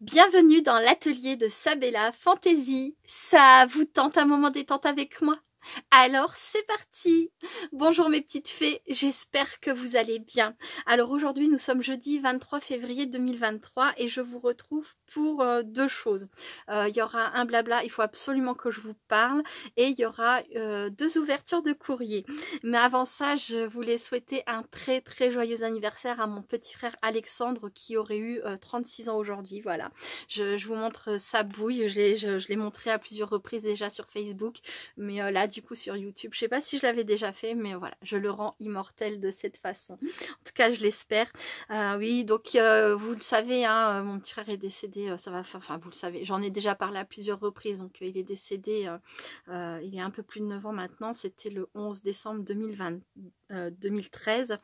Bienvenue dans l'atelier de Sabella Fantaisie. Ça vous tente un moment détente avec moi? Alors c'est parti! Bonjour mes petites fées, j'espère que vous allez bien. Alors aujourd'hui nous sommes jeudi 23 février 2023 et je vous retrouve pour deux choses. Il y aura un blabla, il faut absolument que je vous parle, et il y aura deux ouvertures de courrier. Mais avant ça, je voulais souhaiter un très joyeux anniversaire à mon petit frère Alexandre qui aurait eu 36 ans aujourd'hui. Voilà, je vous montre sa bouille, je l'ai montré à plusieurs reprises déjà sur Facebook, mais là du coup sur YouTube, je sais pas si je l'avais déjà fait, mais voilà, je le rends immortel de cette façon. En tout cas, je l'espère. Oui, donc vous le savez, hein, mon petit frère est décédé, ça va faire, enfin vous le savez, j'en ai déjà parlé à plusieurs reprises, donc il est décédé, il y a un peu plus de 9 ans maintenant, c'était le 11 décembre 2013,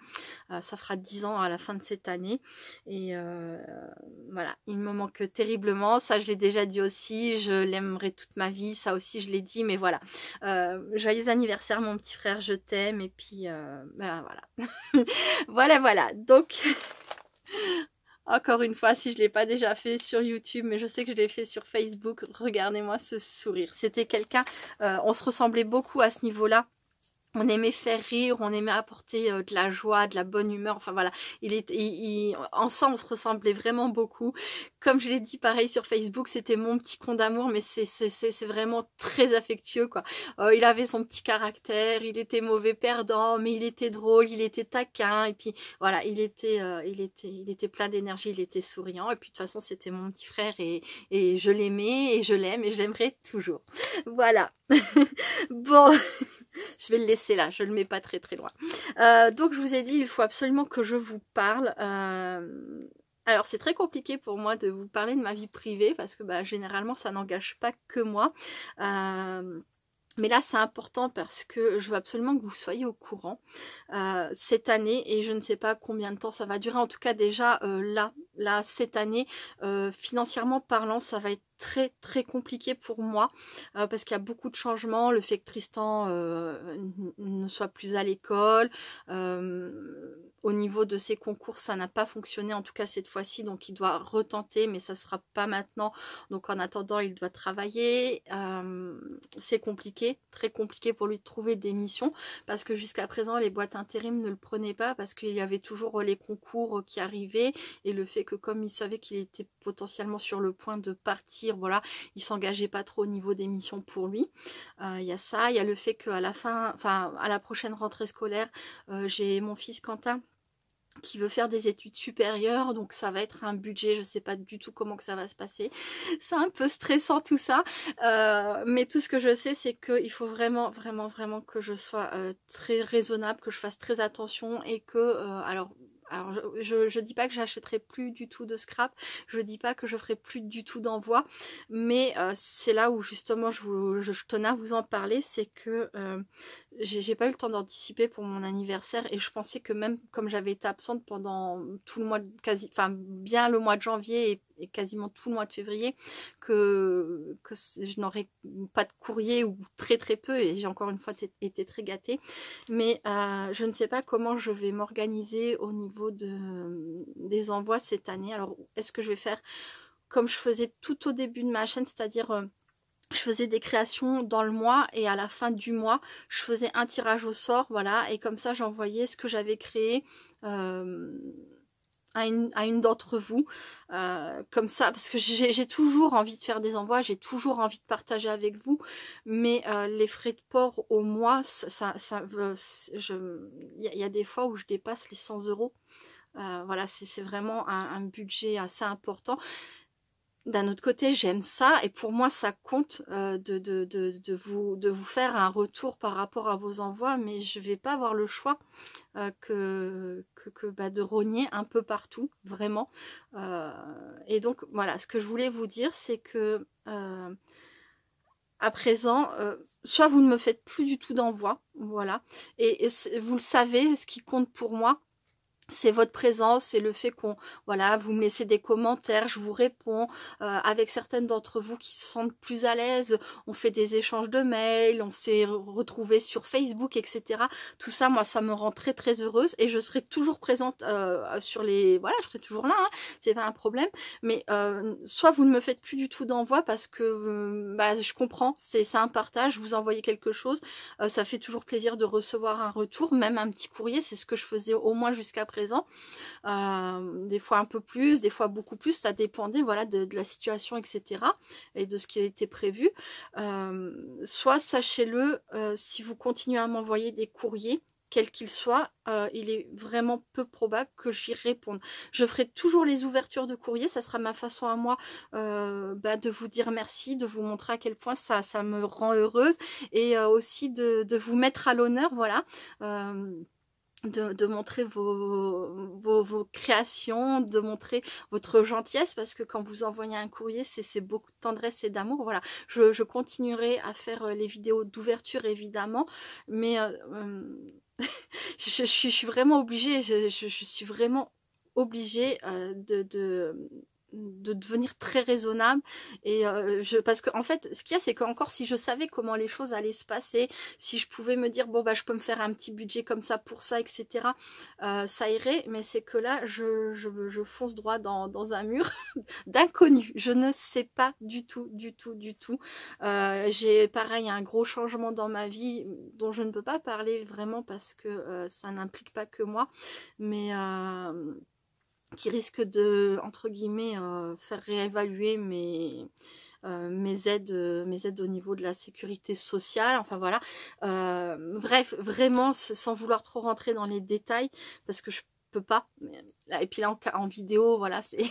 ça fera 10 ans à la fin de cette année, et voilà, il me manque terriblement, ça je l'ai déjà dit aussi, je l'aimerai toute ma vie, ça aussi je l'ai dit, mais voilà, joyeux anniversaire mon petit frère, je t'aime, et puis ben, voilà. voilà, donc encore une fois, si je ne l'ai pas déjà fait sur YouTube, mais je sais que je l'ai fait sur Facebook, regardez-moi ce sourire, c'était quelqu'un, on se ressemblait beaucoup à ce niveau-là. On aimait faire rire, on aimait apporter de la joie, de la bonne humeur, enfin voilà, ensemble on se ressemblait vraiment beaucoup. Comme je l'ai dit pareil sur Facebook, c'était mon petit con d'amour, mais c'est vraiment très affectueux quoi. Il avait son petit caractère, il était mauvais perdant, mais il était drôle, il était taquin, et puis voilà, il était plein d'énergie, il était souriant, et puis de toute façon c'était mon petit frère, et je l'aimais, et je l'aime, et je l'aimerai toujours. Voilà. Bon... Je vais le laisser là, je ne le mets pas très loin. Donc je vous ai dit, il faut absolument que je vous parle. Alors c'est très compliqué pour moi de vous parler de ma vie privée parce que bah, généralement ça n'engage pas que moi. Mais là c'est important parce que je veux absolument que vous soyez au courant cette année, et je ne sais pas combien de temps ça va durer. En tout cas déjà là cette année, financièrement parlant, ça va être très compliqué pour moi parce qu'il y a beaucoup de changements. Le fait que Tristan ne soit plus à l'école, au niveau de ses concours ça n'a pas fonctionné, en tout cas cette fois-ci, donc il doit retenter, mais ça sera pas maintenant, donc en attendant il doit travailler. C'est compliqué, très compliqué pour lui de trouver des missions parce que jusqu'à présent les boîtes intérim ne le prenaient pas parce qu'il y avait toujours les concours qui arrivaient, et le fait que comme il savait qu'il était potentiellement sur le point de partir, voilà, il s'engageait pas trop au niveau des missions pour lui. Il y a ça, il y a le fait qu'à la fin, enfin à la prochaine rentrée scolaire, j'ai mon fils Quentin qui veut faire des études supérieures, donc ça va être un budget, je sais pas du tout comment que ça va se passer, c'est un peu stressant tout ça, mais tout ce que je sais c'est qu'il faut vraiment que je sois très raisonnable, que je fasse très attention, et que alors je dis pas que j'achèterai plus du tout de scrap, je dis pas que je ferai plus du tout d'envoi, mais c'est là où justement je tenais à vous en parler, c'est que j'ai pas eu le temps d'anticiper pour mon anniversaire, et je pensais que même comme j'avais été absente pendant tout le mois bien le mois de janvier et quasiment tout le mois de février, que je n'aurais pas de courrier, ou très peu, et j'ai encore une fois été très gâtée, mais je ne sais pas comment je vais m'organiser au niveau des envois cette année. Alors est-ce que je vais faire comme je faisais tout au début de ma chaîne, c'est-à-dire je faisais des créations dans le mois, et à la fin du mois je faisais un tirage au sort, voilà, et comme ça j'envoyais ce que j'avais créé à une d'entre vous, comme ça, parce que j'ai toujours envie de faire des envois, j'ai toujours envie de partager avec vous, mais les frais de port au mois, il y a des fois où je dépasse les 100 €. Voilà, c'est vraiment un budget assez important. D'un autre côté, j'aime ça, et pour moi ça compte de vous faire un retour par rapport à vos envois, mais je vais pas avoir le choix de rogner un peu partout, vraiment. Et donc voilà, ce que je voulais vous dire, c'est que à présent, soit vous ne me faites plus du tout d'envoi, voilà, et vous le savez, ce qui compte pour moi, c'est votre présence, c'est le fait qu'on, voilà, vous me laissez des commentaires, je vous réponds, avec certaines d'entre vous qui se sentent plus à l'aise, on fait des échanges de mails, on s'est retrouvés sur Facebook, etc. Tout ça, moi, ça me rend très très heureuse et je serai toujours présente sur les, voilà, je serai toujours là, hein, c'est pas un problème, mais soit vous ne me faites plus du tout d'envoi parce que, bah, je comprends, c'est un partage, vous envoyez quelque chose, ça fait toujours plaisir de recevoir un retour, même un petit courrier, c'est ce que je faisais au moins jusqu'à présent. Des fois un peu plus, des fois beaucoup plus, ça dépendait, voilà, de la situation, etc. et de ce qui a été prévu. Soit sachez-le, si vous continuez à m'envoyer des courriers, quel qu'il soit, il est vraiment peu probable que j'y réponde. Je ferai toujours les ouvertures de courrier, ça sera ma façon à moi bah, de vous dire merci, de vous montrer à quel point ça me rend heureuse et aussi de vous mettre à l'honneur, voilà. De montrer vos créations, de montrer votre gentillesse, parce que quand vous envoyez un courrier, c'est beaucoup de tendresse et d'amour. Voilà, je continuerai à faire les vidéos d'ouverture, évidemment, mais je suis vraiment obligée, je suis vraiment obligée de devenir très raisonnable et parce que en fait ce qu'il y a c'est qu'encore si je savais comment les choses allaient se passer, si je pouvais me dire bon bah je peux me faire un petit budget comme ça pour ça, etc., ça irait, mais c'est que là je fonce droit dans un mur d'inconnu, je ne sais pas du tout j'ai pareil un gros changement dans ma vie dont je ne peux pas parler vraiment parce que ça n'implique pas que moi, mais qui risque de, entre guillemets, faire réévaluer mes aides au niveau de la sécurité sociale, enfin voilà. Bref, vraiment, sans vouloir trop rentrer dans les détails, parce que je peux pas. Et puis là, en vidéo, voilà, c'est...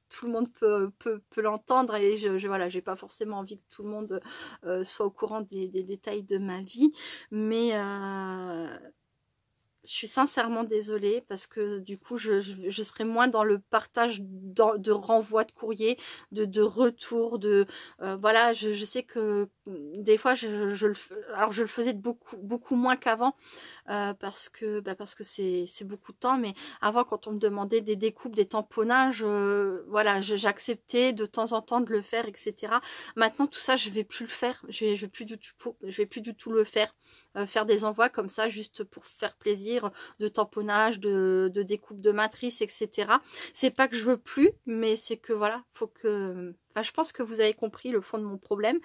tout le monde peut l'entendre et voilà, j'ai pas forcément envie que tout le monde soit au courant des détails de ma vie, mais je suis sincèrement désolée parce que du coup je serai moins dans le partage de renvoi de courrier, de retour, voilà, je sais que des fois je le faisais de beaucoup moins qu'avant parce que c'est beaucoup de temps, mais avant quand on me demandait des découpes, des tamponnages, voilà, j'acceptais de temps en temps de le faire, etc. Maintenant tout ça je vais plus le faire, je vais plus du tout le faire, faire des envois comme ça juste pour faire plaisir, de tamponnage, de découpe de matrice, etc. C'est pas que je veux plus, mais c'est que voilà, faut que... Enfin, je pense que vous avez compris le fond de mon problème.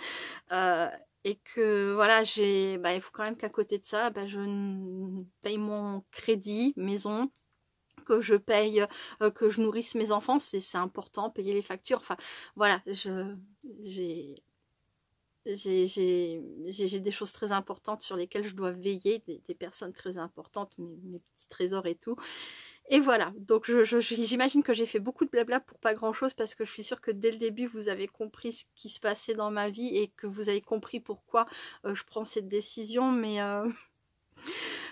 Et que voilà, il faut quand même qu'à côté de ça, je paye mon crédit maison, que je paye, que je nourrisse mes enfants, c'est important, payer les factures. Enfin, voilà, j'ai des choses très importantes sur lesquelles je dois veiller, des personnes très importantes, mes petits trésors et tout. Et voilà, donc j'imagine que j'ai fait beaucoup de blabla pour pas grand chose, parce que je suis sûre que dès le début vous avez compris ce qui se passait dans ma vie et que vous avez compris pourquoi je prends cette décision, mais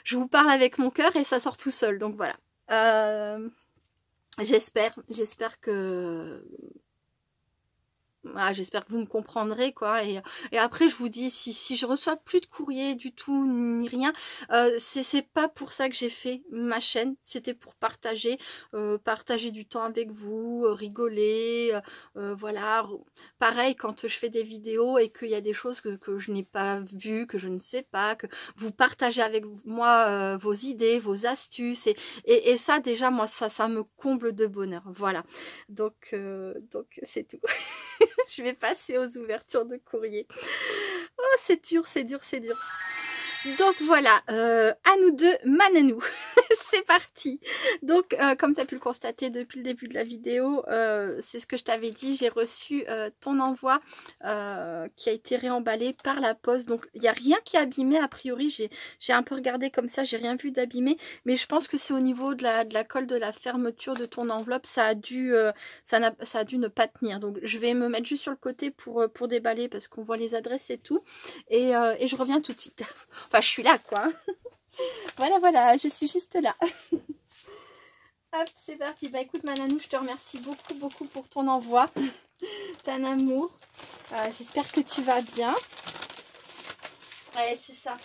je vous parle avec mon cœur et ça sort tout seul, donc voilà. J'espère que... Voilà, j'espère que vous me comprendrez, quoi. Et après, je vous dis, si je reçois plus de courrier du tout, ni rien, c'est pas pour ça que j'ai fait ma chaîne. C'était pour partager du temps avec vous, rigoler, voilà. Pareil, quand je fais des vidéos et qu'il y a des choses que je n'ai pas vues, que je ne sais pas, que vous partagez avec moi vos idées, vos astuces. Et ça, déjà, moi, ça me comble de bonheur. Voilà. Donc c'est tout. Je vais passer aux ouvertures de courrier. Oh, c'est dur. Donc voilà, à nous deux, Mananou. C'est parti. Donc, comme tu as pu le constater depuis le début de la vidéo, c'est ce que je t'avais dit, j'ai reçu ton envoi qui a été réemballé par la poste. Donc, il n'y a rien qui est abîmé, a priori. J'ai un peu regardé comme ça, j'ai rien vu d'abîmé. Mais je pense que c'est au niveau de la colle de la fermeture de ton enveloppe. Ça a dû ne pas tenir. Donc, je vais me mettre juste sur le côté pour déballer parce qu'on voit les adresses et tout. Et je reviens tout de suite. Enfin, je suis là, quoi. Voilà, je suis juste là. Hop, c'est parti. Bah écoute, Mananou, je te remercie beaucoup pour ton envoi. T'es un amour. J'espère que tu vas bien. Ouais, c'est ça.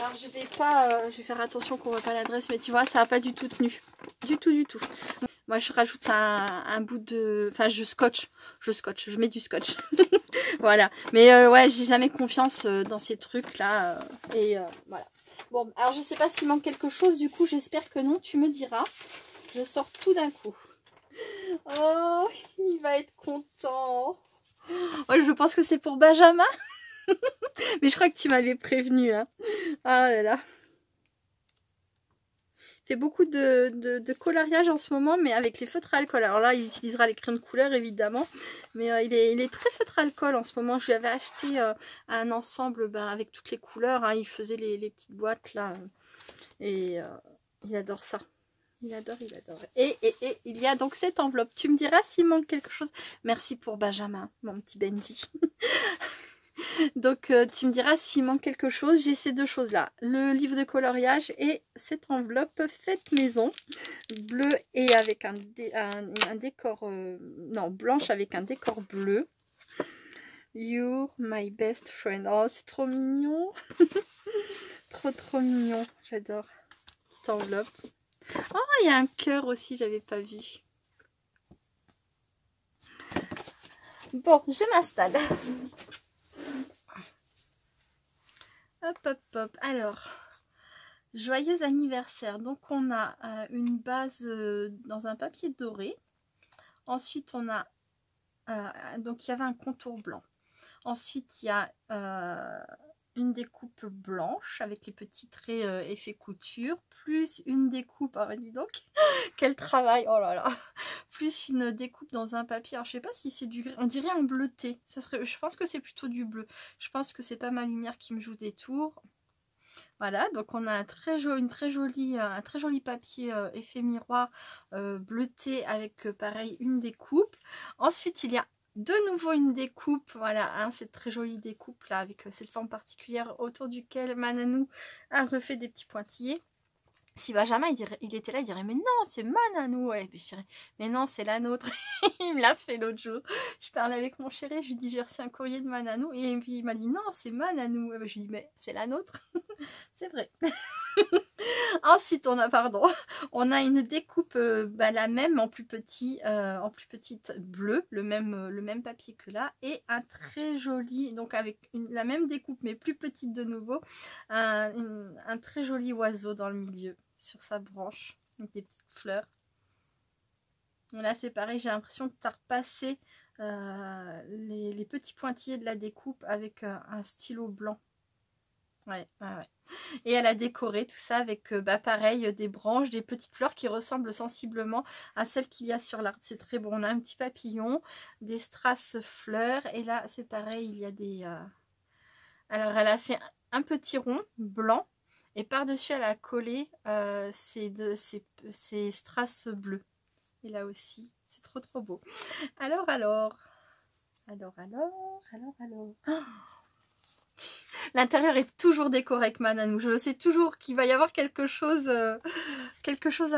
Alors je vais pas, je vais faire attention qu'on voit pas l'adresse, mais tu vois, ça n'a pas du tout tenu. Du tout, du tout. Moi je rajoute un bout de... Enfin je scotche, je mets du scotch. Voilà. Mais ouais, j'ai jamais confiance dans ces trucs là. Voilà. Bon, alors je sais pas s'il manque quelque chose, du coup j'espère que non, tu me diras. Je sors tout d'un coup. Oh, il va être content. Oh, je pense que c'est pour Benjamin. Mais je crois que tu m'avais prévenu. Hein. Ah là là. Il fait beaucoup de coloriage en ce moment, mais avec les feutres à alcool. Alors là, il utilisera les crayons de couleur, évidemment. Mais il est très feutre à alcool en ce moment. Je lui avais acheté un ensemble avec toutes les couleurs. Hein. Il faisait les petites boîtes là. Et il adore ça. Il adore, il adore. Et il y a donc cette enveloppe. Tu me diras s'il manque quelque chose. Merci pour Benjamin, mon petit Benji. Donc tu me diras s'il manque quelque chose. J'ai ces deux choses là, le livre de coloriage et cette enveloppe faite maison, bleu et avec un décor non, blanche avec un décor bleu. You're my best friend. Oh, c'est trop mignon. Trop mignon, j'adore cette enveloppe. Oh, il y a un cœur aussi, j'avais pas vu. Bon, je m'installe. Hop, hop, hop. Alors, joyeux anniversaire. Donc, on a une base dans un papier doré. Ensuite, on a... donc, il y avait un contour blanc. Ensuite, il y a une découpe blanche avec les petits traits effet couture. Plus une découpe... Oh, dis donc, quel travail. Oh là là. Plus une découpe dans un papier. Alors, je sais pas si c'est du gris. On dirait un bleuté. Ça serait... Je pense que c'est plutôt du bleu. Je pense que c'est pas ma lumière qui me joue des tours. Voilà, donc on a un très joli papier effet miroir bleuté avec pareil une découpe. Ensuite, il y a de nouveau une découpe, voilà, hein, cette très jolie découpe là avec cette forme particulière autour duquel Mananou a refait des petits pointillés. Si Benjamin il était là, il dirait mais non, c'est Mananou, ouais. Puis je dirais mais non, c'est la nôtre. Il me l'a fait l'autre jour. Je parlais avec mon chéri, je lui dis j'ai reçu un courrier de Mananou et puis il m'a dit non, c'est Mananou. Et je lui dis mais c'est la nôtre. C'est vrai. Ensuite, on a une découpe, la même en plus petite bleu, le même papier que là, et un très joli, donc avec la même découpe mais plus petite de nouveau, un très joli oiseau dans le milieu, sur sa branche, avec des petites fleurs. Là, c'est pareil, j'ai l'impression que tu as repassé les petits pointillés de la découpe avec un stylo blanc. Ouais. Et elle a décoré tout ça avec pareil des branches, des petites fleurs qui ressemblent sensiblement à celles qu'il y a sur l'arbre. C'est très bon. On a un petit papillon, des strass fleurs et là c'est pareil, il y a des... Alors elle a fait un petit rond blanc et par-dessus elle a collé ces strass bleus. Et là aussi, c'est trop beau. Alors. Oh, l'intérieur est toujours décoré avec Mananou. Je sais toujours qu'il va y avoir quelque chose à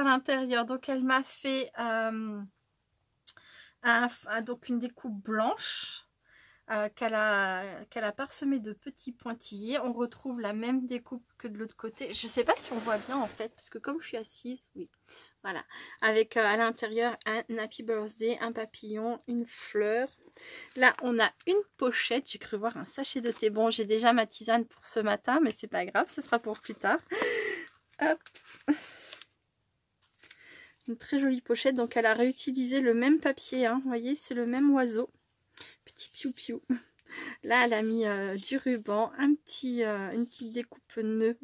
l'intérieur. Donc elle m'a fait donc une découpe blanche qu'elle a parsemée de petits pointillés. On retrouve la même découpe que de l'autre côté. Je ne sais pas si on voit bien en fait, parce que comme je suis assise, oui. Voilà. Avec à l'intérieur un Happy Birthday, un papillon, une fleur. Là, on a une pochette. J'ai cru voir un sachet de thé. Bon, j'ai déjà ma tisane pour ce matin, mais c'est pas grave, ce sera pour plus tard. Hop. Une très jolie pochette. Donc, elle a réutilisé le même papier. Hein. Vous voyez, c'est le même oiseau. Petit piou-piou. Là, elle a mis du ruban, une petite découpe nœud,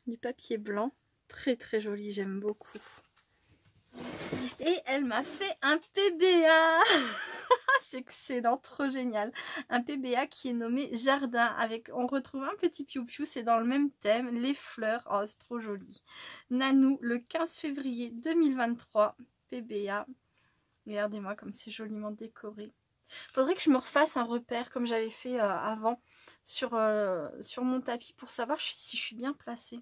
du papier blanc. Très joli, j'aime beaucoup. Et elle m'a fait un PBA. C'est excellent, trop génial. Un PBA qui est nommé Jardin. Avec, on retrouve un petit piou-piou, c'est dans le même thème, les fleurs. Oh, c'est trop joli. Nanou, le 15 février 2023. PBA. Regardez-moi comme c'est joliment décoré. Faudrait que je me refasse un repère comme j'avais fait avant sur mon tapis pour savoir si je suis bien placée.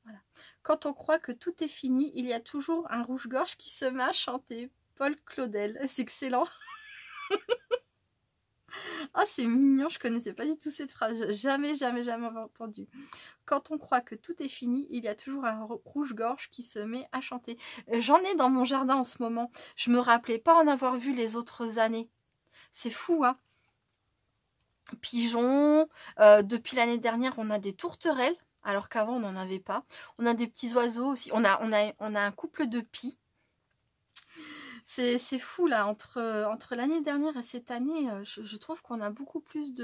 Voilà. Quand on croit que tout est fini, il y a toujours un rouge-gorge qui se met à chanter. Paul Claudel, c'est excellent. Oh, c'est mignon, je connaissais pas du tout cette phrase. Jamais, jamais, jamais entendu. Quand on croit que tout est fini, il y a toujours un rouge-gorge qui se met à chanter. J'en ai dans mon jardin en ce moment. Je me rappelais pas en avoir vu les autres années. C'est fou, hein. Pigeons. Depuis l'année dernière, on a des tourterelles, alors qu'avant, on n'en avait pas. On a des petits oiseaux aussi. On a un couple de pies. C'est fou, là. Entre l'année dernière et cette année, je trouve qu'on a beaucoup plus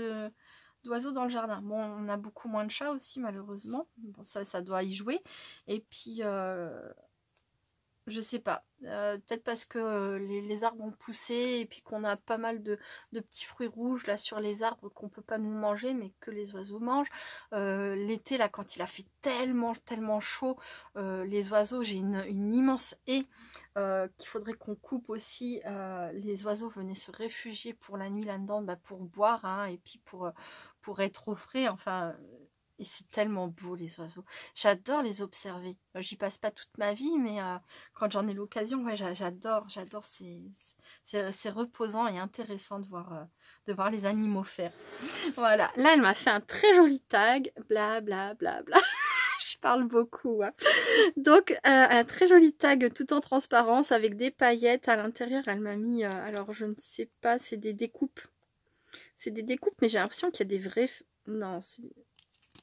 d'oiseaux dans le jardin. Bon, on a beaucoup moins de chats aussi, malheureusement. Bon, ça doit y jouer. Et puis... je sais pas, peut-être parce que les arbres ont poussé et puis qu'on a pas mal de petits fruits rouges là sur les arbres qu'on peut pas nous manger mais que les oiseaux mangent. L'été là quand il a fait tellement chaud, les oiseaux, j'ai une immense haie qu'il faudrait qu'on coupe aussi. Les oiseaux venaient se réfugier pour la nuit là-dedans, bah, pour boire hein, et puis pour être au frais, enfin... Et c'est tellement beau les oiseaux. J'adore les observer. J'y passe pas toute ma vie, mais quand j'en ai l'occasion, ouais, j'adore. C'est reposant et intéressant de voir les animaux faire. Voilà. Là, elle m'a fait un très joli tag. Bla bla bla bla. Je parle beaucoup. Hein. Donc, un très joli tag tout en transparence avec des paillettes. À l'intérieur, elle m'a mis... alors, je ne sais pas, c'est des découpes. C'est des découpes, mais j'ai l'impression qu'il y a des vrais... Non,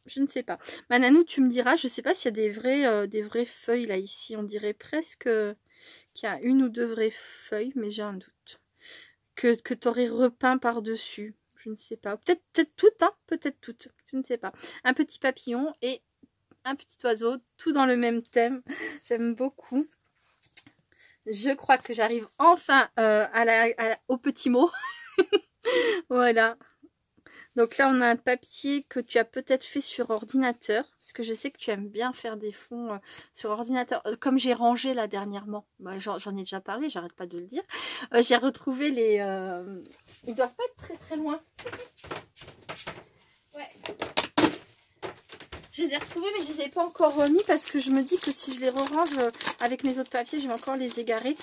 je ne sais pas. Mananou, tu me diras, je ne sais pas s'il y a des vraies feuilles là ici. On dirait presque qu'il y a une ou deux vraies feuilles, mais j'ai un doute. Que tu aurais repeint par-dessus. Je ne sais pas. Peut-être toutes, hein. Peut-être toutes. Je ne sais pas. Un petit papillon et un petit oiseau, tout dans le même thème. J'aime beaucoup. Je crois que j'arrive enfin au petit mot. Voilà. Donc là, on a un papier que tu as peut-être fait sur ordinateur, parce que je sais que tu aimes bien faire des fonds sur ordinateur. Comme j'ai rangé là dernièrement, bah, j'en ai déjà parlé, j'arrête pas de le dire. J'ai retrouvé les... Ils doivent pas être très loin. Ouais. Je les ai retrouvés, mais je les ai pas encore remis parce que je me dis que si je les re-range avec mes autres papiers, je vais encore les égarer.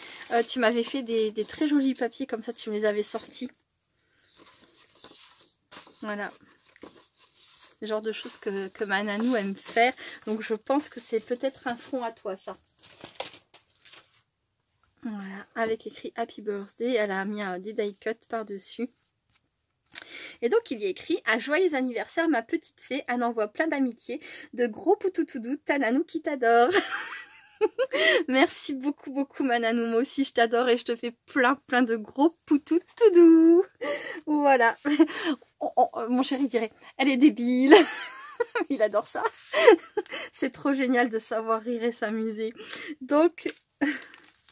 Tu m'avais fait des très jolis papiers comme ça, tu me les avais sortis. Voilà. Le genre de choses que ma nanou aime faire. Donc je pense que c'est peut-être un fond à toi ça. Voilà, avec écrit Happy Birthday. Elle a mis des die cuts par-dessus. Et donc il y a écrit un joyeux anniversaire ma petite fée. Elle envoie plein d'amitié. De gros poutoutoudou, ta nanou qui t'adore. Merci beaucoup ma nanou. Moi aussi je t'adore et je te fais plein de gros poutoutoudou. Voilà. Mon chéri dirait, elle est débile. Il adore ça. C'est trop génial de savoir rire et s'amuser. Donc,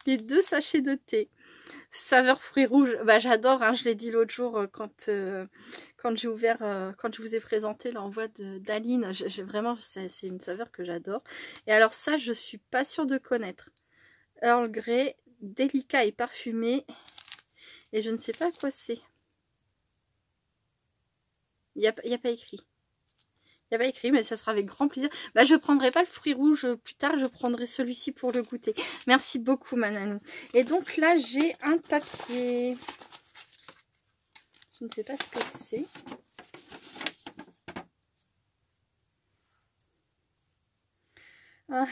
les 2 sachets de thé. Saveur fruits rouges. Bah, j'adore, hein, je l'ai dit l'autre jour quand j'ai ouvert, quand je vous ai présenté l'envoi d'Aline. Vraiment, c'est une saveur que j'adore. Et alors ça, je suis pas sûre de connaître. Earl Grey, délicat et parfumé. Et je ne sais pas quoi c'est. Il n'y a pas écrit. Il n'y a pas écrit, mais ça sera avec grand plaisir. Bah, je ne prendrai pas le fruit rouge plus tard, je prendrai celui-ci pour le goûter. Merci beaucoup, ma nanou. Et donc là, j'ai un papier. Je ne sais pas ce que c'est. Ah.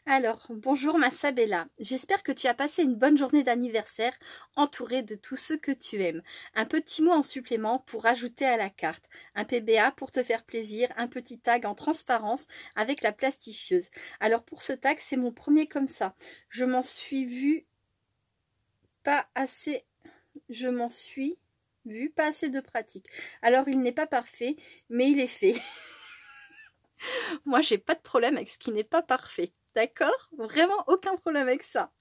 Alors, bonjour ma Sabella, j'espère que tu as passé une bonne journée d'anniversaire entourée de tous ceux que tu aimes. Un petit mot en supplément pour ajouter à la carte, un PBA pour te faire plaisir, un petit tag en transparence avec la plastifieuse. Alors pour ce tag, c'est mon premier comme ça. Je m'en suis vu pas assez de pratique. Alors il n'est pas parfait, mais il est fait. Moi, j'ai pas de problème avec ce qui n'est pas parfait. D'accord? Vraiment aucun problème avec ça.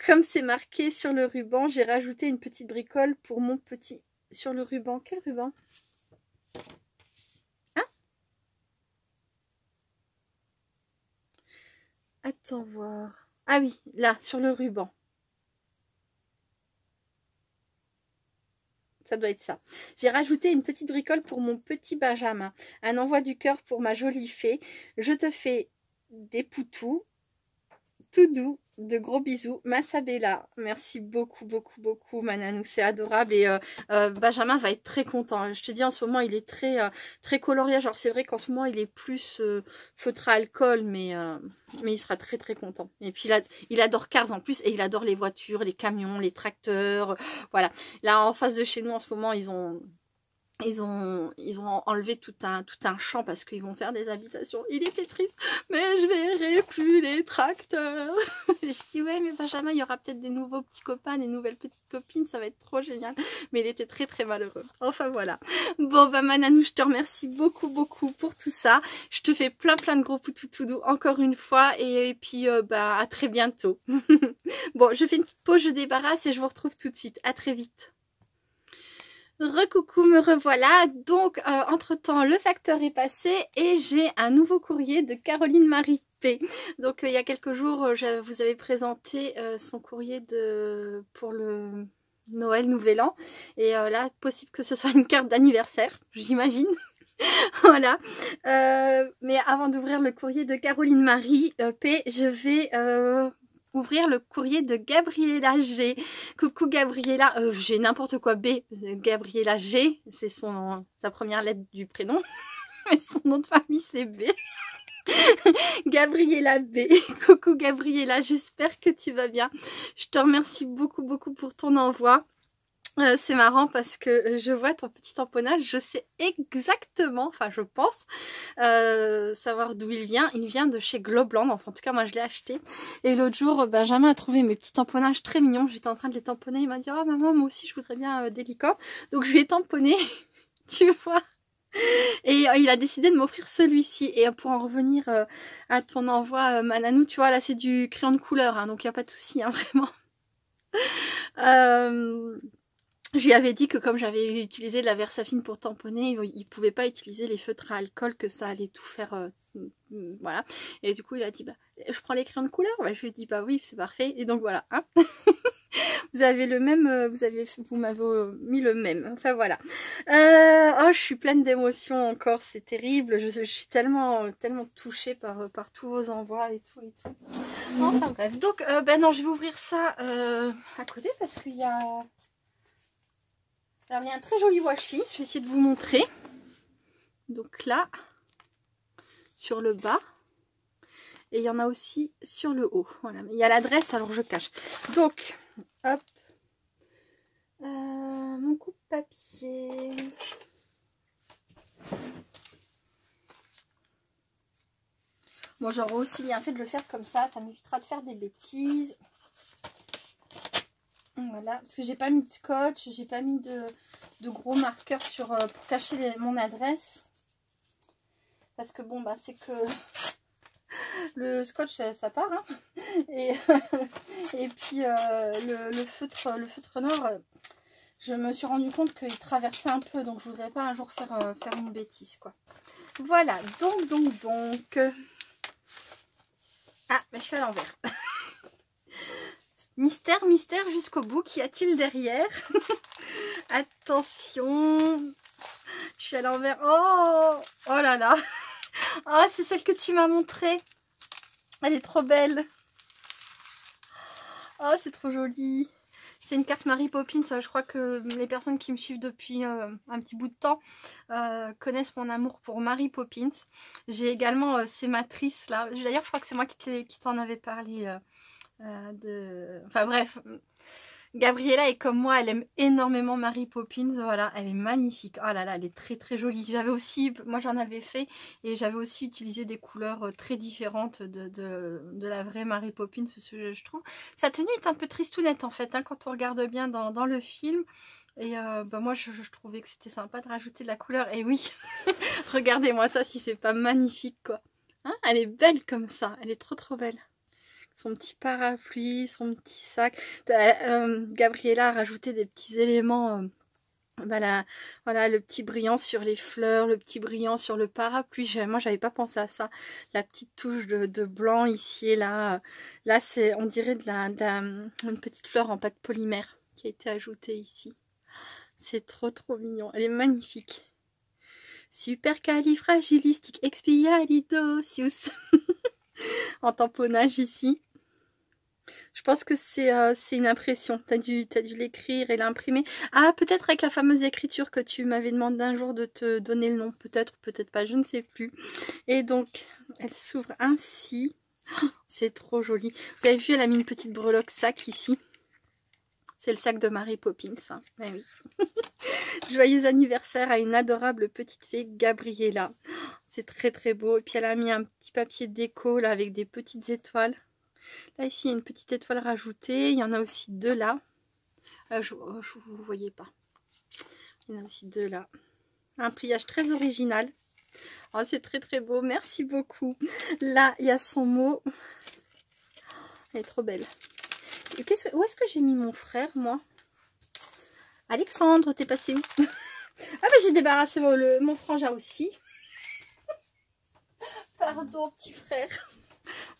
Comme c'est marqué sur le ruban, j'ai rajouté une petite bricole pour mon petit... Sur le ruban. Quel ruban? Hein? Attends voir. Ah oui, là, sur le ruban. Ça doit être ça. J'ai rajouté une petite bricole pour mon petit Benjamin. Un envoi du cœur pour ma jolie fée. Je te fais des poutous tout doux de gros bisous. Massabella, merci beaucoup, beaucoup, beaucoup, Mananou, c'est adorable. Et Benjamin va être très content. Je te dis, en ce moment, il est très coloriage. Alors, c'est vrai qu'en ce moment, il est plus feutre à alcool, mais il sera très, très content. Et puis, il adore Cars en plus, et il adore les voitures, les camions, les tracteurs. Voilà. Là, en face de chez nous, en ce moment, ils ont enlevé tout un champ parce qu'ils vont faire des habitations. Il était triste, mais je verrai plus les tracteurs. Je dis ouais, mais Benjamin, il y aura peut-être des nouveaux petits copains, des nouvelles petites copines, ça va être trop génial. Mais il était très très malheureux. Enfin voilà. Bon bah Mananou, je te remercie beaucoup beaucoup pour tout ça. Je te fais plein de gros poutous encore une fois et puis bah à très bientôt. Bon, je fais une petite pause, je débarrasse et je vous retrouve tout de suite. À très vite. Recoucou, me revoilà. Donc, entre-temps, le facteur est passé et j'ai un nouveau courrier de Caroline Marie P. Donc, il y a quelques jours, je vous avais présenté son courrier pour le Noël, Nouvel An. Et là, possible que ce soit une carte d'anniversaire, j'imagine. Voilà. Mais avant d'ouvrir le courrier de Caroline Marie P, je vais... ouvrir le courrier de Gabriella G. Coucou Gabriella, j'ai n'importe quoi B. Gabriella G, c'est sa première lettre du prénom. Mais son nom de famille c'est B. Gabriella B. Coucou Gabriella, j'espère que tu vas bien. Je te remercie beaucoup beaucoup pour ton envoi. C'est marrant parce que je vois ton petit tamponnage, je sais exactement, enfin je pense savoir d'où il vient. Il vient de chez Globland, enfin en tout cas moi je l'ai acheté. Et l'autre jour, Benjamin a trouvé mes petits tamponnages très mignons, j'étais en train de les tamponner, il m'a dit « Oh maman, moi aussi je voudrais bien des licornes ». Donc je lui ai tamponné, tu vois. Et il a décidé de m'offrir celui-ci. Et pour en revenir à ton envoi Mananou, tu vois là c'est du crayon de couleur, hein, donc il n'y a pas de souci, hein, vraiment. Je lui avais dit que comme j'avais utilisé de la Versafine pour tamponner, il ne pouvait pas utiliser les feutres à alcool, que ça allait tout faire, voilà. Et du coup il a dit, bah, je prends les crayons de couleur. Bah, je lui ai dit, bah oui, c'est parfait. Et donc voilà, hein. Vous avez le même, vous m'avez mis le même. Enfin voilà. Oh, je suis pleine d'émotions encore, c'est terrible. Je suis tellement touchée par tous vos envois et tout et tout. Enfin bref. Donc, ben non, je vais ouvrir ça à côté parce qu'il y a... Alors il y a un très joli washi, je vais essayer de vous montrer. Donc là, sur le bas. Et il y en a aussi sur le haut. Voilà, mais il y a l'adresse, alors je cache. Donc, hop. Mon coupe-papier. Bon, j'aurais aussi bien fait de le faire comme ça m'évitera de faire des bêtises. Voilà, parce que j'ai pas mis de scotch, j'ai pas mis de gros marqueurs pour cacher mon adresse. Parce que bon, bah c'est que le scotch ça part, hein. Et puis le feutre noir, je me suis rendu compte qu'il traversait un peu, donc je voudrais pas un jour faire une bêtise, quoi. Voilà, donc. Ah, bah, je suis à l'envers. Mystère jusqu'au bout. Qu'y a-t-il derrière? Attention. Je suis à l'envers. Oh là là. Oh, c'est celle que tu m'as montrée. Elle est trop belle. Oh, c'est trop joli. C'est une carte Mary Poppins. Je crois que les personnes qui me suivent depuis un petit bout de temps connaissent mon amour pour Mary Poppins. J'ai également ces matrices là. D'ailleurs, je crois que c'est moi qui t'en avais parlé. Enfin bref, Gabriella est comme moi, elle aime énormément Mary Poppins. Voilà, elle est magnifique. Oh là là, elle est très très jolie. J'avais aussi, moi j'en avais fait et j'avais aussi utilisé des couleurs très différentes de la vraie Mary Poppins, parce que je trouve sa tenue est un peu tristounette en fait, hein, quand on regarde bien dans le film. Et bah moi je trouvais que c'était sympa de rajouter de la couleur. Et oui, regardez-moi ça si c'est pas magnifique, quoi. Hein, elle est belle comme ça, elle est trop trop belle. Son petit parapluie, son petit sac. Gabriella a rajouté des petits éléments. Voilà, le petit brillant sur les fleurs, le petit brillant sur le parapluie. Moi, j'avais pas pensé à ça. La petite touche de blanc ici et là. Là, c'est, on dirait une petite fleur en pâte polymère qui a été ajoutée ici. C'est trop trop mignon. Elle est magnifique. Supercalifragilisticexpialidocious. En tamponnage ici. Je pense que c'est une impression. T'as dû l'écrire et l'imprimer. Ah, peut-être avec la fameuse écriture que tu m'avais demandé un jour de te donner le nom. Peut-être, peut-être pas, je ne sais plus. Et donc, elle s'ouvre ainsi. Oh, c'est trop joli. Vous avez vu, elle a mis une petite breloque sac ici. C'est le sac de Mary Poppins. Hein. Eh oui. Joyeux anniversaire à une adorable petite fée, Gabriella. C'est très très beau. Et puis elle a mis un petit papier déco là avec des petites étoiles. Là ici il y a une petite étoile rajoutée. Il y en a aussi deux là. Je vous voyez pas. Il y en a aussi deux là. Un pliage très original. Oh, c'est très très beau. Merci beaucoup. Là il y a son mot. Elle est trop belle. Où est-ce que j'ai mis mon frère moi? Alexandre, t'es passé où? Ah bah j'ai débarrassé mon frangin aussi. Pardon petit frère.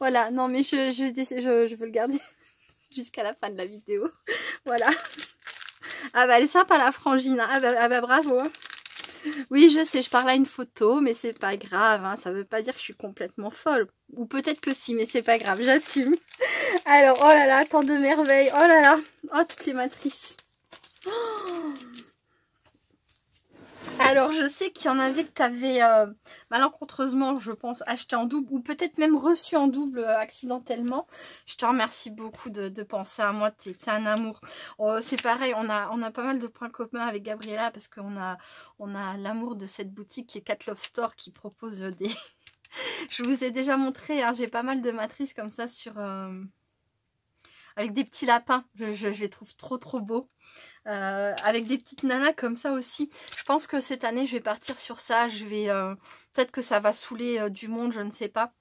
Voilà, non mais je veux le garder jusqu'à la fin de la vidéo. Voilà. Ah bah elle est sympa la frangine. Ah bah bravo. Hein. Oui je sais, je parle à une photo, mais c'est pas grave. Hein. Ça veut pas dire que je suis complètement folle. Ou peut-être que si, mais c'est pas grave, j'assume. Alors, oh là là, tant de merveilles. Oh là là. Oh, toutes les matrices. Oh. Alors, je sais qu'il y en avait que tu avais malencontreusement, je pense, acheté en double ou peut-être même reçu en double accidentellement. Je te remercie beaucoup de penser à moi, t'es un amour. Oh, c'est pareil, on a pas mal de points communs avec Gabriella parce qu'on a l'amour de cette boutique qui est Cat Love Store qui propose des... Je vous ai déjà montré, hein, j'ai pas mal de matrices comme ça sur... avec des petits lapins, je les trouve trop beaux. Avec des petites nanas comme ça aussi. Je pense que cette année je vais partir sur ça. Je vais peut-être que ça va saouler du monde, je ne sais pas.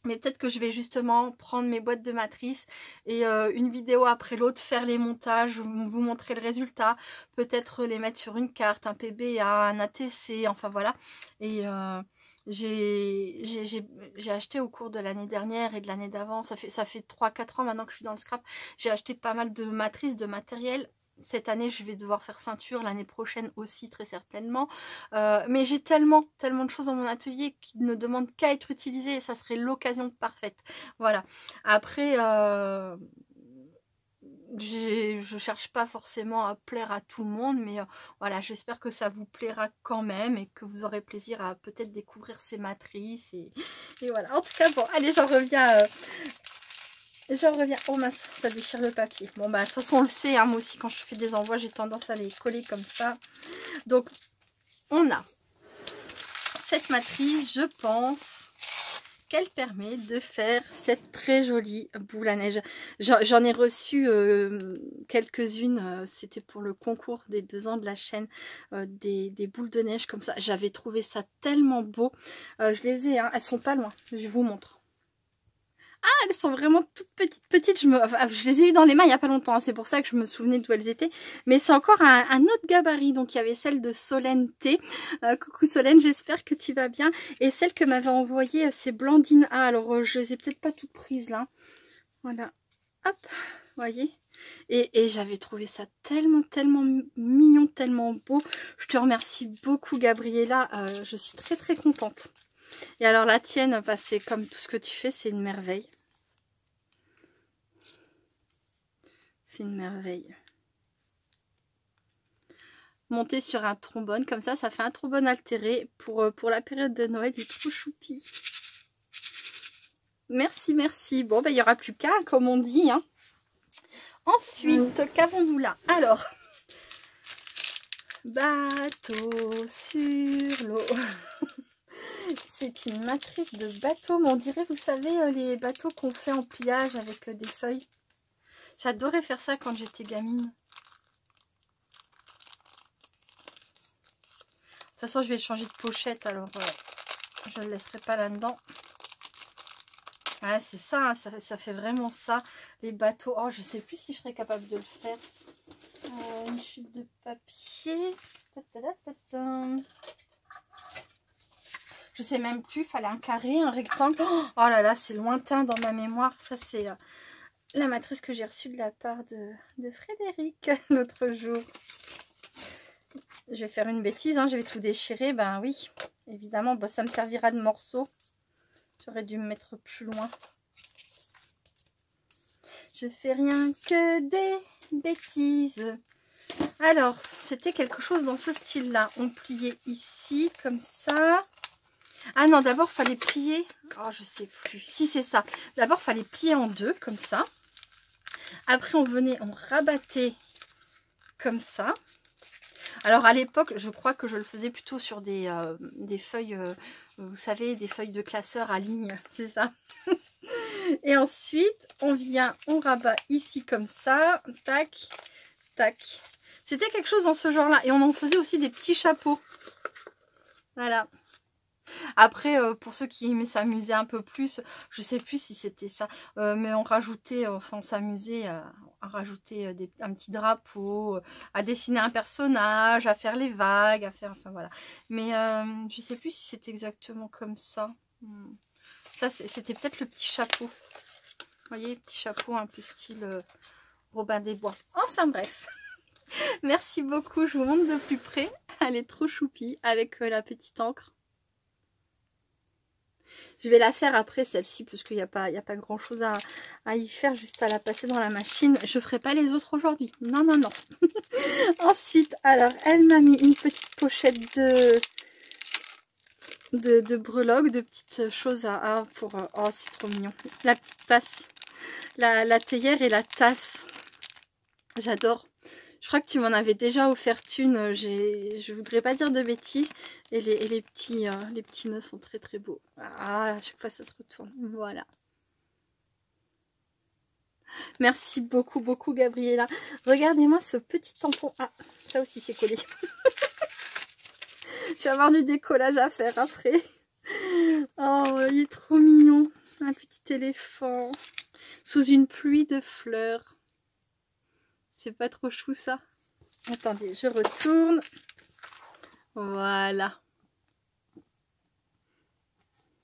Mais peut-être que je vais justement prendre mes boîtes de matrices et une vidéo après l'autre, faire les montages, vous montrer le résultat. Peut-être les mettre sur une carte, un PBA, un ATC, enfin voilà. Et j'ai acheté au cours de l'année dernière et de l'année d'avant, ça fait 3-4 ans maintenant que je suis dans le scrap. J'ai acheté pas mal de matrices, de matériel. Cette année, je vais devoir faire ceinture, l'année prochaine aussi, très certainement. Mais j'ai tellement de choses dans mon atelier qui ne demandent qu'à être utilisées et ça serait l'occasion parfaite. Voilà. Après, je cherche pas forcément à plaire à tout le monde, mais voilà, j'espère que ça vous plaira quand même et que vous aurez plaisir à peut-être découvrir ces matrices. Et voilà. En tout cas, bon, allez, j'en reviens... Oh mince, ça déchire le papier. Bon bah de toute façon on le sait, hein, moi aussi quand je fais des envois j'ai tendance à les coller comme ça. Donc on a cette matrice, je pense qu'elle permet de faire cette très jolie boule à neige. J'en ai reçu quelques-unes, c'était pour le concours des 2 ans de la chaîne, des boules de neige comme ça. J'avais trouvé ça tellement beau. Je les ai, hein, elles sont pas loin, je vous montre. Ah, elles sont vraiment toutes petites. Je les ai eues dans les mains il n'y a pas longtemps. Hein, c'est pour ça que je me souvenais d'où elles étaient. Mais c'est encore un autre gabarit. Donc, il y avait celle de Solène T. Coucou Solène, j'espère que tu vas bien. Et celle que m'avait envoyée, c'est Blandine A. Alors, je les ai peut-être pas toutes prises là. Voilà. Hop, vous voyez. Et j'avais trouvé ça tellement mignon, tellement beau. Je te remercie beaucoup, Gabriella. Je suis très contente. Et alors la tienne, bah, c'est comme tout ce que tu fais, c'est une merveille. C'est une merveille. Monter sur un trombone, comme ça fait un trombone altéré pour la période de Noël. Il est trop choupi. Merci. Bon, bah, il n'y aura plus qu'à, comme on dit. Hein. Ensuite, qu'avons-nous là? Alors, bateau sur l'eau. C'est une matrice de bateau, mais on dirait, vous savez, les bateaux qu'on fait en pliage avec des feuilles. J'adorais faire ça quand j'étais gamine. De toute façon, je vais changer de pochette, alors je ne le laisserai pas là-dedans. Ouais, c'est ça, hein, ça fait vraiment ça, les bateaux. Oh, je sais plus si je serais capable de le faire. Une chute de papier. Je sais même plus, il fallait un carré, un rectangle. Oh là là, c'est lointain dans ma mémoire. Ça, c'est la matrice que j'ai reçue de la part de Frédéric l'autre jour. Je vais faire une bêtise, hein, je vais tout déchirer. Ben oui, évidemment, bah, ça me servira de morceau. J'aurais dû me mettre plus loin. Je fais rien que des bêtises. Alors, c'était quelque chose dans ce style-là. On pliait ici, comme ça. Ah non, d'abord, il fallait plier. Oh, je sais plus. Si, c'est ça. D'abord, il fallait plier en deux, comme ça. Après, on venait, on rabattait comme ça. Alors, à l'époque, je crois que je le faisais plutôt sur des feuilles, vous savez, des feuilles de classeur à ligne. C'est ça. Et ensuite, on vient, on rabat ici, comme ça. Tac, tac. C'était quelque chose dans ce genre-là. Et on en faisait aussi des petits chapeaux. Voilà. Après, pour ceux qui aimaient s'amuser un peu plus, je sais plus si c'était ça. Mais on rajoutait, enfin on s'amusait à rajouter un petit drapeau, à dessiner un personnage, à faire les vagues, à faire, enfin voilà. Mais je sais plus si c'était exactement comme ça. Ça, c'était peut-être le petit chapeau. Vous voyez, petit chapeau un peu style Robin des Bois. Enfin bref. Merci beaucoup, je vous montre de plus près. Elle est trop choupie avec la petite encre. Je vais la faire après celle-ci parce qu'il n'y a pas grand chose à y faire, juste à la passer dans la machine. Je ne ferai pas les autres aujourd'hui. Non, non, non. Ensuite, alors, elle m'a mis une petite pochette de breloques, de petites choses pour... oh, c'est trop mignon. La petite tasse, la théière et la tasse. J'adore. Je crois que tu m'en avais déjà offert une, je voudrais pas dire de bêtises. Et les petits nœuds sont très très beaux. Ah, à chaque fois ça se retourne. Voilà. Merci beaucoup, beaucoup Gabriella. Regardez-moi ce petit tampon. Ah, ça aussi c'est collé. Je vais avoir du décollage à faire après. Oh, il est trop mignon. Un petit éléphant. Sous une pluie de fleurs. C'est pas trop chou ça? Attendez, je retourne. Voilà.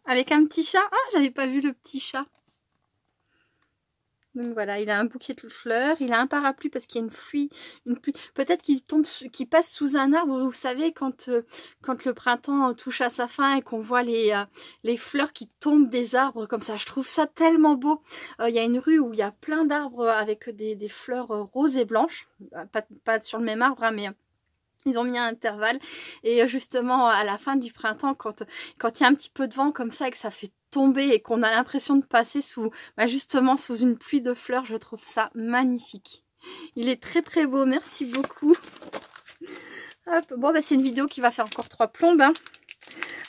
Avec un petit chat. Ah, j'avais pas vu le petit chat. Donc voilà, il a un bouquet de fleurs. Il a un parapluie parce qu'il y a une pluie. Peut-être qu'il tombe, qu'il passe sous un arbre. Vous savez, quand le printemps touche à sa fin et qu'on voit les fleurs qui tombent des arbres comme ça. Je trouve ça tellement beau. Il y a une rue où il y a plein d'arbres avec des fleurs roses et blanches. Pas sur le même arbre, hein, mais... Ils ont mis un intervalle et justement à la fin du printemps, quand il y a un petit peu de vent comme ça et que ça fait tomber et qu'on a l'impression de passer justement sous une pluie de fleurs, je trouve ça magnifique. Il est très très beau, merci beaucoup. Hop. Bon, c'est une vidéo qui va faire encore 3 plombes. Hein.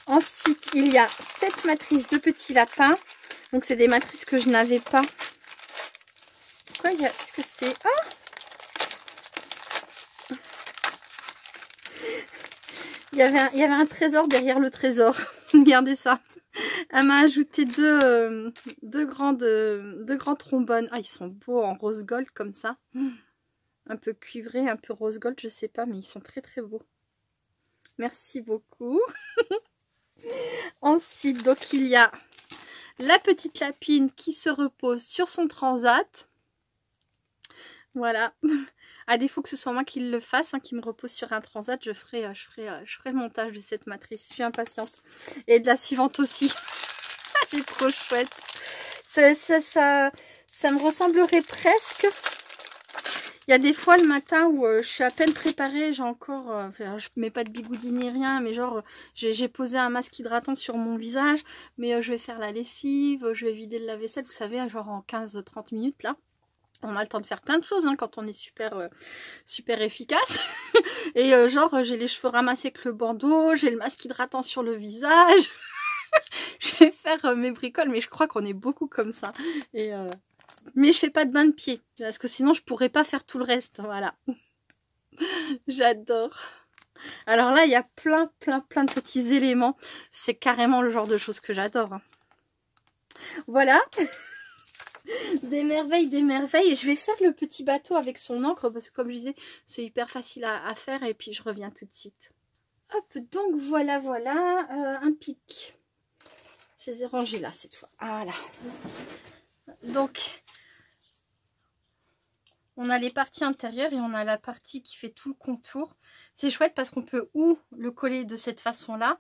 Ensuite, il y a cette matrice de petits lapins. Donc c'est des matrices que je n'avais pas. Quoi, est-ce que c'est... Ah, il y avait un trésor derrière le trésor. Regardez ça. Elle m'a ajouté deux grands trombones. Ah, ils sont beaux en rose gold comme ça. Un peu cuivré, un peu rose gold, je sais pas, mais ils sont très très beaux. Merci beaucoup. Ensuite, donc il y a la petite lapine qui se repose sur son transat. Voilà. À défaut que ce soit moi qui le fasse, hein, qui me repose sur un transat, je ferai le montage de cette matrice. Je suis impatiente. Et de la suivante aussi. C'est trop chouette. Ça me ressemblerait presque. Il y a des fois le matin où je suis à peine préparée, j'ai encore... je mets pas de bigoudi ni rien, mais genre j'ai posé un masque hydratant sur mon visage, mais je vais faire la lessive, je vais vider le lave-vaisselle, vous savez, genre en 15-30 minutes là. On a le temps de faire plein de choses hein, quand on est super efficace. Et genre j'ai les cheveux ramassés avec le bandeau, j'ai le masque hydratant sur le visage. Je vais faire mes bricoles, mais je crois qu'on est beaucoup comme ça. Et mais je fais pas de bain de pied, parce que sinon je pourrais pas faire tout le reste. Voilà. J'adore. Alors là, il y a plein de petits éléments. C'est carrément le genre de choses que j'adore. Hein. Voilà. Des merveilles, des merveilles. Et je vais faire le petit bateau avec son encre, parce que comme je disais, c'est hyper facile à faire. Et puis je reviens tout de suite. Hop, donc voilà, un pic. Je les ai rangés là cette fois. Voilà. Donc, on a les parties intérieures et on a la partie qui fait tout le contour. C'est chouette parce qu'on peut ou le coller de cette façon-là,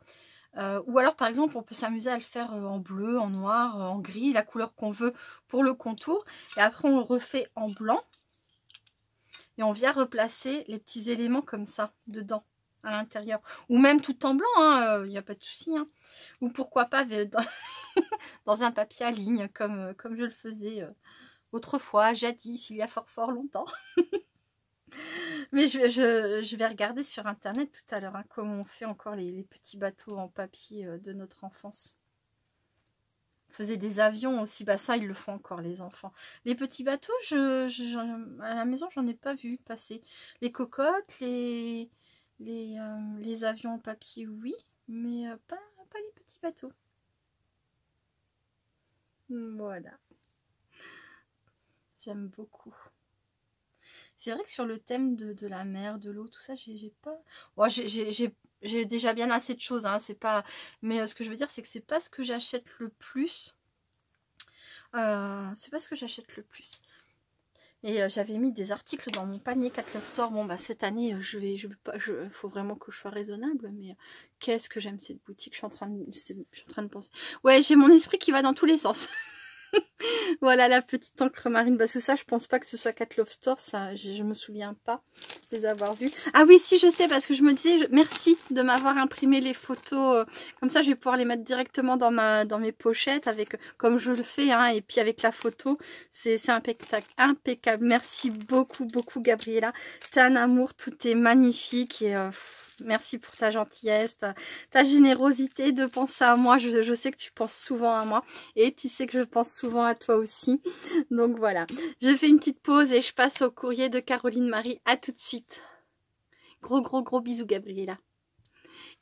Ou alors par exemple on peut s'amuser à le faire en bleu, en noir, en gris, la couleur qu'on veut pour le contour. Et après on le refait en blanc. Et on vient replacer les petits éléments comme ça dedans, à l'intérieur. Ou même tout en blanc, il n'y a pas de souci. Hein. Ou pourquoi pas dans, dans un papier à ligne comme je le faisais autrefois, jadis, il y a fort longtemps. Mais je vais regarder sur internet tout à l'heure hein, comment on fait encore les petits bateaux en papier de notre enfance. On faisait des avions aussi, bah ça ils le font encore les enfants. Les petits bateaux, à la maison j'en ai pas vu passer. Les cocottes, les avions en papier oui, mais pas les petits bateaux. Voilà. J'aime beaucoup. C'est vrai que sur le thème de la mer, de l'eau, tout ça, j'ai pas... Oh, j'ai déjà bien assez de choses, hein, c'est pas... Mais ce que je veux dire, c'est que c'est pas ce que j'achète le plus. C'est pas ce que j'achète le plus. Et j'avais mis des articles dans mon panier Cat Love Store. Bon, bah cette année, faut vraiment que je sois raisonnable. Mais qu'est-ce que j'aime cette boutique. Je suis en train de penser. Ouais, j'ai mon esprit qui va dans tous les sens. Voilà la petite encre marine, parce que ça je pense pas que ce soit Cat Love Store, ça je me souviens pas les avoir vus. Ah oui si je sais, parce que je me disais merci de m'avoir imprimé les photos, comme ça je vais pouvoir les mettre directement dans mes pochettes avec comme je le fais hein, et puis avec la photo c'est impeccable. Merci beaucoup Gabriella, t'es un amour, tout est magnifique et merci pour ta gentillesse, ta générosité de penser à moi. Je sais que tu penses souvent à moi et tu sais que je pense souvent à toi aussi. Donc voilà, je fais une petite pause et je passe au courrier de Caroline Marie. À tout de suite. Gros bisous Gabriella.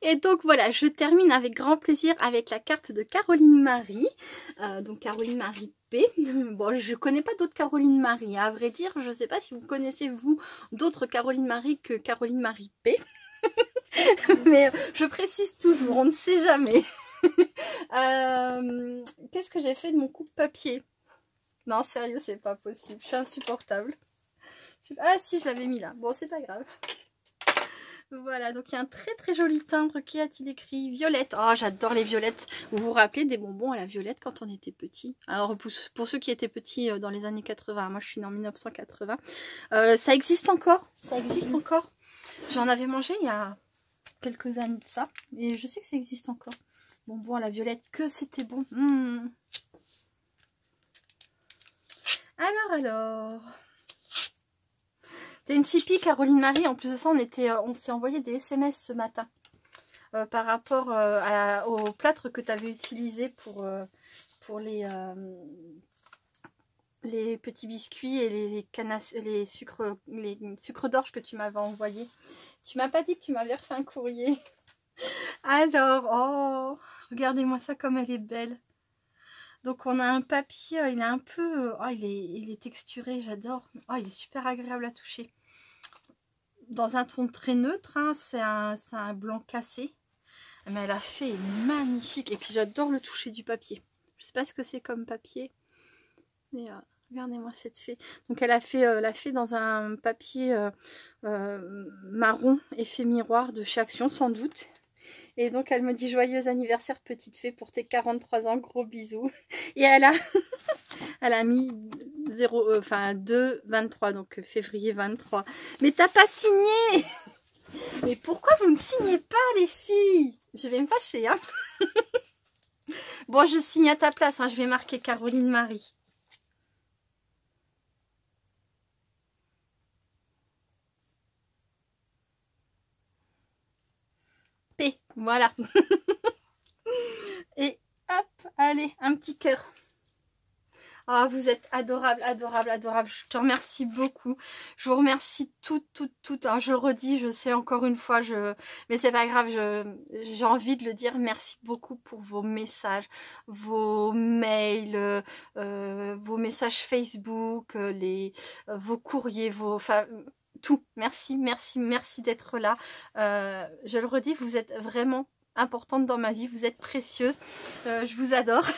Et donc voilà, je termine avec grand plaisir avec la carte de Caroline Marie. Donc Caroline Marie P. Bon, je connais pas d'autres Caroline Marie. À vrai dire, je sais pas si vous connaissez vous d'autres Caroline Marie que Caroline Marie P. Mais je précise toujours, on ne sait jamais. Qu'est-ce que j'ai fait de mon coupe-papier? Non, sérieux, c'est pas possible. Je suis insupportable. Ah si, je l'avais mis là. Bon, c'est pas grave. Voilà, donc il y a un très joli timbre. Qui a-t-il écrit? Violette. Oh, j'adore les violettes. Vous vous rappelez des bonbons à la violette quand on était petit? Alors, pour ceux qui étaient petits dans les années 80, moi je suis née en 1980. Ça existe encore. Ça existe encore. J'en avais mangé il y a quelques années de ça. Et je sais que ça existe encore. Bonbons à la violette, que c'était bon. Alors. T'es une chipie, Caroline Marie. En plus de ça, on s'est envoyé des SMS ce matin. Par rapport au plâtre que tu avais utilisé pour les petits biscuits et les sucres d'orge que tu m'avais envoyé. Tu m'as pas dit que tu m'avais refait un courrier. Alors, oh, regardez-moi ça comme elle est belle. Donc on a un papier, il est un peu, oh, il est texturé, j'adore. Oh, il est super agréable à toucher. Dans un ton très neutre, hein, c'est un blanc cassé. Mais elle a fait magnifique. Et puis j'adore le toucher du papier. Je sais pas ce que c'est comme papier, mais regardez-moi cette fée. Donc elle a fait dans un papier marron, effet miroir de chez Action sans doute. Et donc elle me dit joyeux anniversaire petite fée pour tes 43 ans, gros bisous. Et elle a mis 2-23, donc février 23. Mais t'as pas signé. Mais pourquoi vous ne signez pas les filles? Je vais me fâcher hein. Bon, je signe à ta place, hein, je vais marquer Caroline Marie. P, voilà. Et hop, allez, un petit cœur. Ah, oh, vous êtes adorable. Je te remercie beaucoup. Je vous remercie toutes. Hein, je le redis, je sais encore une fois, mais c'est pas grave, j'ai envie de le dire. Merci beaucoup pour vos messages, vos mails, vos messages Facebook, vos courriers, tout. Merci d'être là. Je le redis, vous êtes vraiment importante dans ma vie. Vous êtes précieuse. Je vous adore.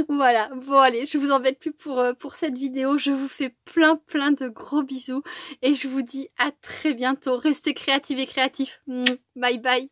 Voilà, bon allez, je vous embête plus pour cette vidéo. Je vous fais plein de gros bisous et je vous dis à très bientôt. Restez créatifs et créatifs. Bye bye.